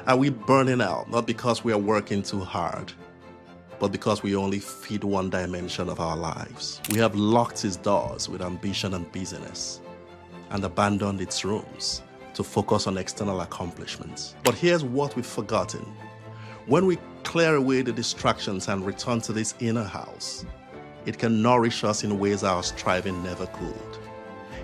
Are we burning out not because we are working too hard, but because we only feed one dimension of our lives? We have locked its doors with ambition and busyness and abandoned its rooms to focus on external accomplishments. But here's what we've forgotten. When we clear away the distractions and return to this inner house, it can nourish us in ways our striving never could.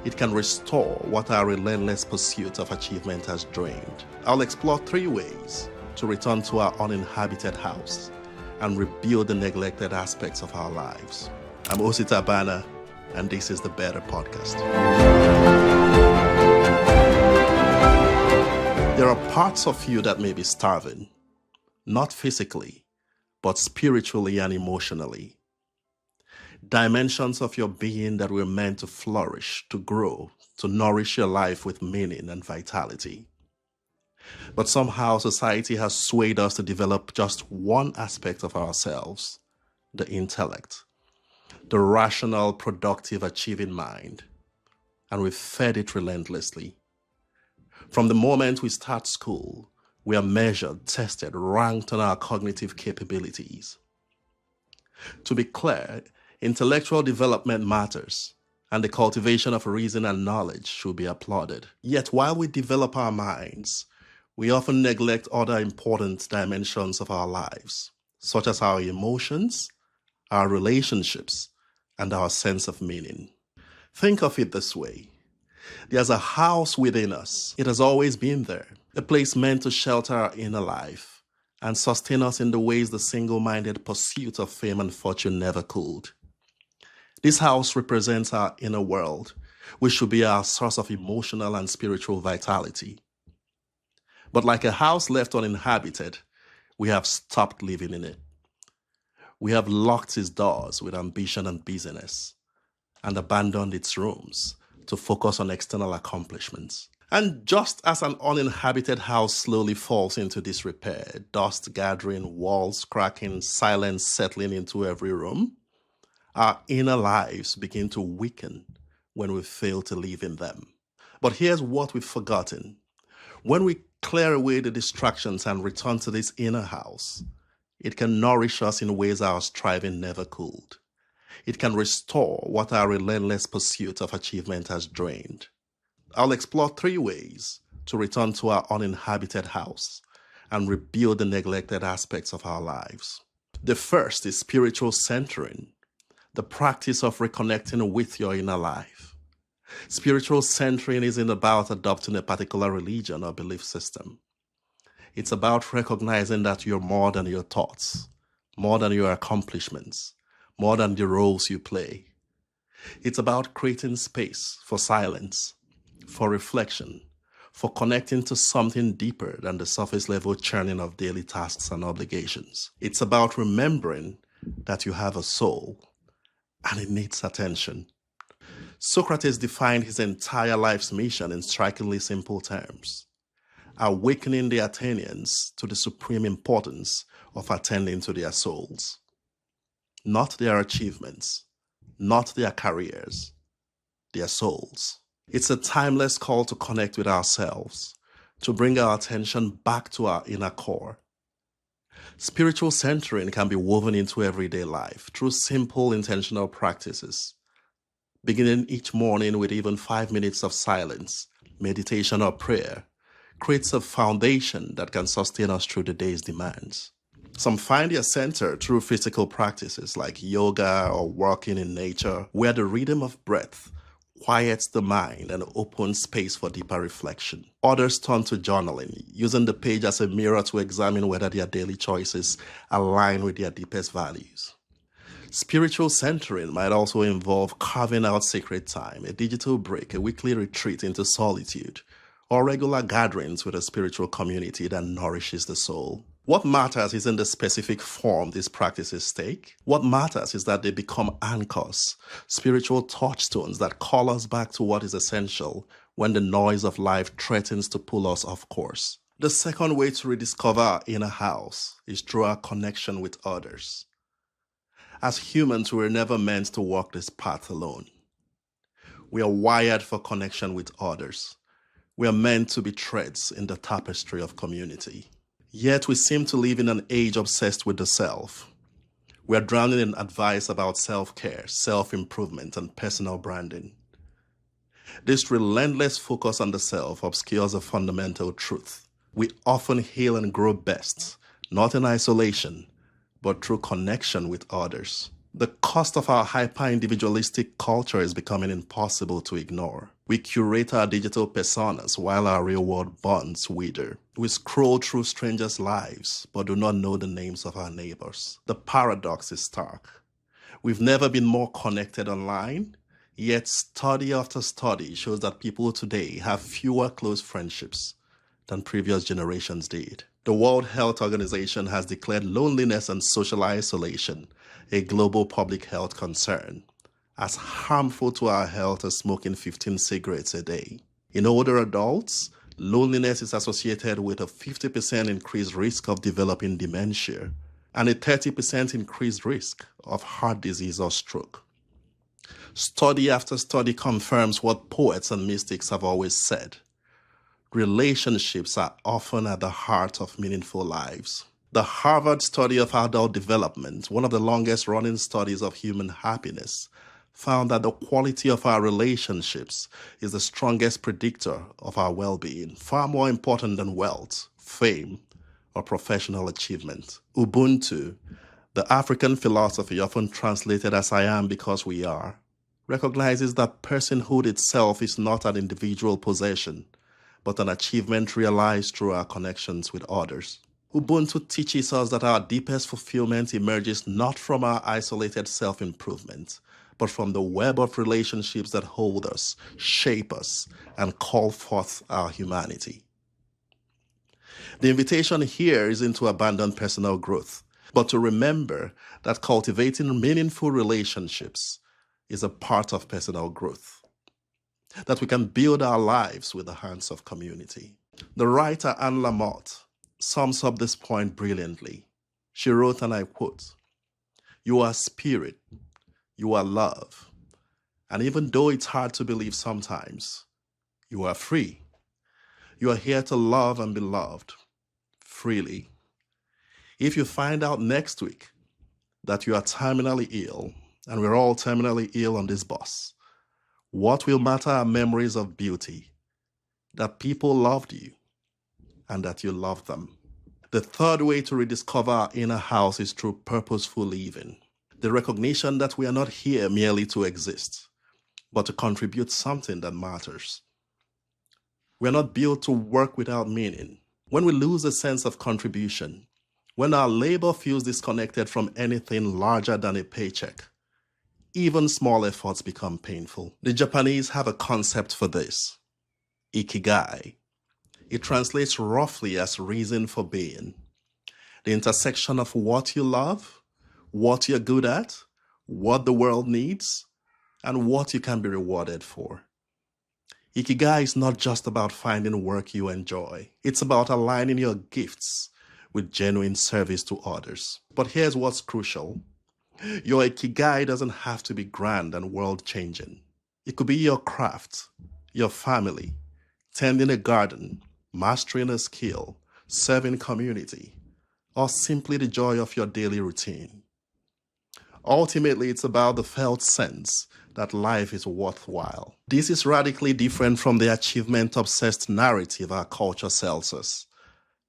It can restore what our relentless pursuit of achievement has drained. I'll explore 3 ways to return to our uninhabited house and rebuild the neglected aspects of our lives. I'm Osita Bana, and this is the Better Podcast. There are parts of you that may be starving, not physically, but spiritually and emotionally. Dimensions of your being that were meant to flourish, to grow, to nourish your life with meaning and vitality. But somehow society has swayed us to develop just one aspect of ourselves, the intellect, the rational, productive, achieving mind, and we've fed it relentlessly. From the moment we start school, we are measured, tested, ranked on our cognitive capabilities. To be clear, intellectual development matters, and the cultivation of reason and knowledge should be applauded. Yet while we develop our minds, we often neglect other important dimensions of our lives, such as our emotions, our relationships, and our sense of meaning. Think of it this way. There's a house within us. It has always been there, a place meant to shelter our inner life and sustain us in the ways the single-minded pursuit of fame and fortune never could. This house represents our inner world, which should be our source of emotional and spiritual vitality. But like a house left uninhabited, we have stopped living in it. We have locked its doors with ambition and busyness and abandoned its rooms to focus on external accomplishments. And just as an uninhabited house slowly falls into disrepair, dust gathering, walls cracking, silence settling into every room, our inner lives begin to weaken when we fail to live in them. But here's what we've forgotten. When we clear away the distractions and return to this inner house, it can nourish us in ways our striving never could. It can restore what our relentless pursuit of achievement has drained. I'll explore 3 ways to return to our uninhabited house and rebuild the neglected aspects of our lives. The first is spiritual centering, the practice of reconnecting with your inner life. Spiritual centering isn't about adopting a particular religion or belief system. It's about recognizing that you're more than your thoughts, more than your accomplishments, more than the roles you play. It's about creating space for silence, for reflection, for connecting to something deeper than the surface level churning of daily tasks and obligations. It's about remembering that you have a soul and it needs attention. Socrates defined his entire life's mission in strikingly simple terms, awakening the Athenians to the supreme importance of attending to their souls. Not their achievements, not their careers, their souls. It's a timeless call to connect with ourselves, to bring our attention back to our inner core. Spiritual centering can be woven into everyday life through simple intentional practices. Beginning each morning with even 5 minutes of silence, meditation or prayer creates a foundation that can sustain us through the day's demands. Some find their center through physical practices like yoga or walking in nature, where the rhythm of breath quiets the mind and opens space for deeper reflection. Others turn to journaling, using the page as a mirror to examine whether their daily choices align with their deepest values. Spiritual centering might also involve carving out sacred time, a digital break, a weekly retreat into solitude, or regular gatherings with a spiritual community that nourishes the soul. What matters isn't the specific form these practices take. What matters is that they become anchors, spiritual touchstones that call us back to what is essential when the noise of life threatens to pull us off course. The second way to rediscover our inner house is through our connection with others. As humans, we were never meant to walk this path alone. We are wired for connection with others. We are meant to be threads in the tapestry of community. Yet we seem to live in an age obsessed with the self. We are drowning in advice about self-care, self-improvement, and personal branding. This relentless focus on the self obscures a fundamental truth. We often heal and grow best, not in isolation, but through connection with others. The cost of our hyper-individualistic culture is becoming impossible to ignore. We curate our digital personas while our real-world bonds wither. We scroll through strangers' lives, but do not know the names of our neighbors. The paradox is stark. We've never been more connected online, yet study after study shows that people today have fewer close friendships than previous generations did. The World Health Organization has declared loneliness and social isolation a global public health concern, as harmful to our health as smoking 15 cigarettes a day. In older adults, loneliness is associated with a 50% increased risk of developing dementia and a 30% increased risk of heart disease or stroke. Study after study confirms what poets and mystics have always said. Relationships are often at the heart of meaningful lives. The Harvard Study of Adult Development, one of the longest-running studies of human happiness, found that the quality of our relationships is the strongest predictor of our well-being, far more important than wealth, fame, or professional achievement. Ubuntu, the African philosophy often translated as "I am because we are," recognizes that personhood itself is not an individual possession, but an achievement realized through our connections with others. Ubuntu teaches us that our deepest fulfillment emerges not from our isolated self-improvement, but from the web of relationships that hold us, shape us, and call forth our humanity. The invitation here isn't to abandon personal growth, but to remember that cultivating meaningful relationships is a part of personal growth, that we can build our lives with the hands of community. The writer Anne Lamott sums up this point brilliantly. She wrote, and I quote, "You are spirit, you are love, and even though it's hard to believe sometimes, you are free. You are here to love and be loved freely. If you find out next week that you are terminally ill, and we're all terminally ill on this bus, what will matter are memories of beauty, that people loved you, and that you love them." The third way to rediscover our inner house is through purposeful living. The recognition that we are not here merely to exist, but to contribute something that matters. We are not built to work without meaning. When we lose a sense of contribution, when our labor feels disconnected from anything larger than a paycheck, even small efforts become painful. The Japanese have a concept for this: ikigai. It translates roughly as reason for being. The intersection of what you love, what you're good at, what the world needs, and what you can be rewarded for. Ikigai is not just about finding work you enjoy. It's about aligning your gifts with genuine service to others. But here's what's crucial. Your ikigai doesn't have to be grand and world-changing. It could be your craft, your family, tending a garden, mastering a skill, serving community, or simply the joy of your daily routine. Ultimately, it's about the felt sense that life is worthwhile. This is radically different from the achievement-obsessed narrative our culture sells us.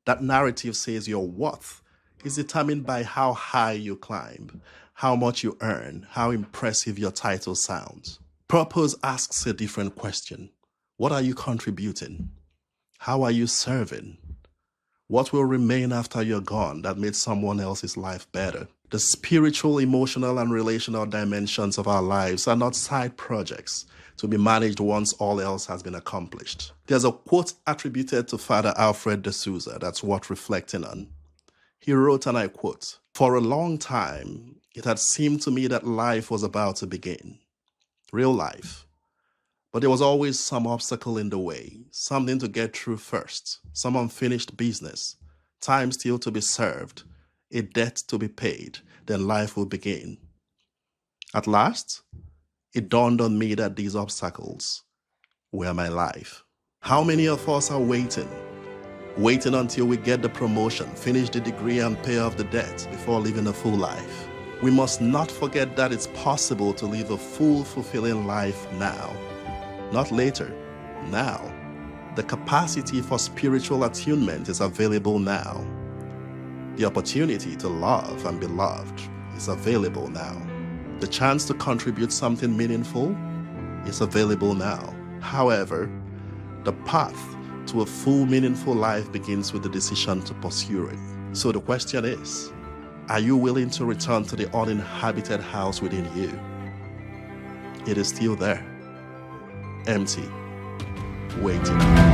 That narrative says your worth is determined by how high you climb, how much you earn, how impressive your title sounds. Purpose asks a different question. What are you contributing? How are you serving? What will remain after you're gone that made someone else's life better? The spiritual, emotional, and relational dimensions of our lives are not side projects to be managed once all else has been accomplished. There's a quote attributed to Father Alfred de Souza that's worth reflecting on. He wrote, and I quote, "For a long time, it had seemed to me that life was about to begin. Real life. But there was always some obstacle in the way, something to get through first, some unfinished business, time still to be served, a debt to be paid, then life will begin. At last, it dawned on me that these obstacles were my life." How many of us are waiting, waiting until we get the promotion, finish the degree, and pay off the debt before living a full life. We must not forget that it's possible to live a full, fulfilling life now, not later, now. The capacity for spiritual attunement is available now. The opportunity to love and be loved is available now. The chance to contribute something meaningful is available now. However, the path to a full, meaningful life begins with the decision to pursue it. So the question is, are you willing to return to the uninhabited house within you? It is still there, empty, waiting.